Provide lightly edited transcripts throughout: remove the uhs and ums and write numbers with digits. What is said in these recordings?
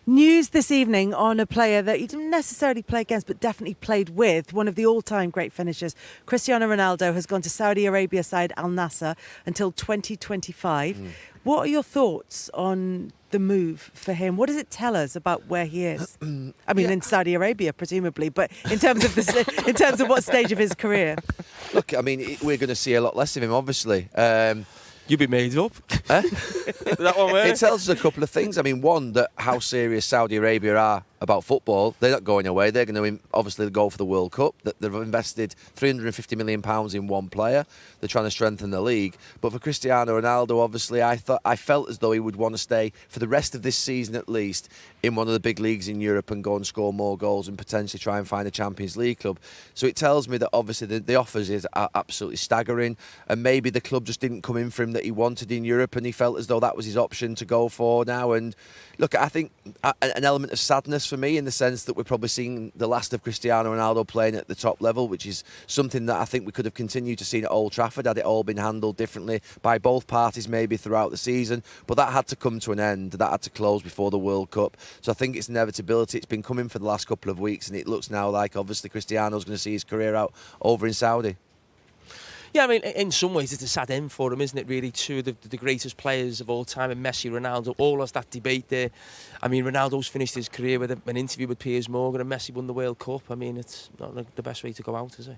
News this evening on a player that you didn't necessarily play against, but definitely played with. One of the all-time great finishers, Cristiano Ronaldo, has gone to Saudi Arabia side Al Nassr until 2025. What are your thoughts on the move for him? What does it tell us about where he is? I mean, in Saudi Arabia, presumably, but in terms of in terms of what stage of his career? Look, I mean, we're going to see a lot less of him, obviously. You'd be made up. That one, It tells us a couple of things. I mean, one, that how serious Saudi Arabia are about football. They're not going away. They're going to obviously go for the World Cup. They've invested £350 million in one player. They're trying to strengthen the league. But for Cristiano Ronaldo, obviously, I felt as though he would want to stay for the rest of this season at least in one of the big leagues in Europe and go and score more goals and potentially try and find a Champions League club. So it tells me that obviously the offers are absolutely staggering, and maybe the club just didn't come in for him that he wanted in Europe, and he felt as though that was his option to go for now. And look, I think an element of sadness for me in the sense that we're probably seeing the last of Cristiano Ronaldo playing at the top level, which is something that I think we could have continued to see at Old Trafford had it all been handled differently by both parties maybe throughout the season. But that had to come to an end. That had to close before the World Cup. So I think it's inevitability. It's been coming for the last couple of weeks, and it looks now like obviously Cristiano's going to see his career out over in Saudi. Yeah, I mean, in some ways it's a sad end for him, isn't it, really? Two of the greatest players of all time, and Messi, Ronaldo, all has that debate there. I mean, Ronaldo's finished his career with an interview with Piers Morgan, and Messi won the World Cup. I mean, it's not the best way to go out, is it?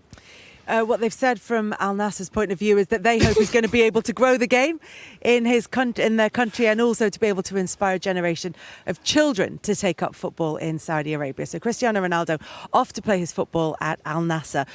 What they've said from Al Nassr's point of view is that they hope he's going to be able to grow the game in their country, and also to be able to inspire a generation of children to take up football in Saudi Arabia. So Cristiano Ronaldo off to play his football at Al Nassr.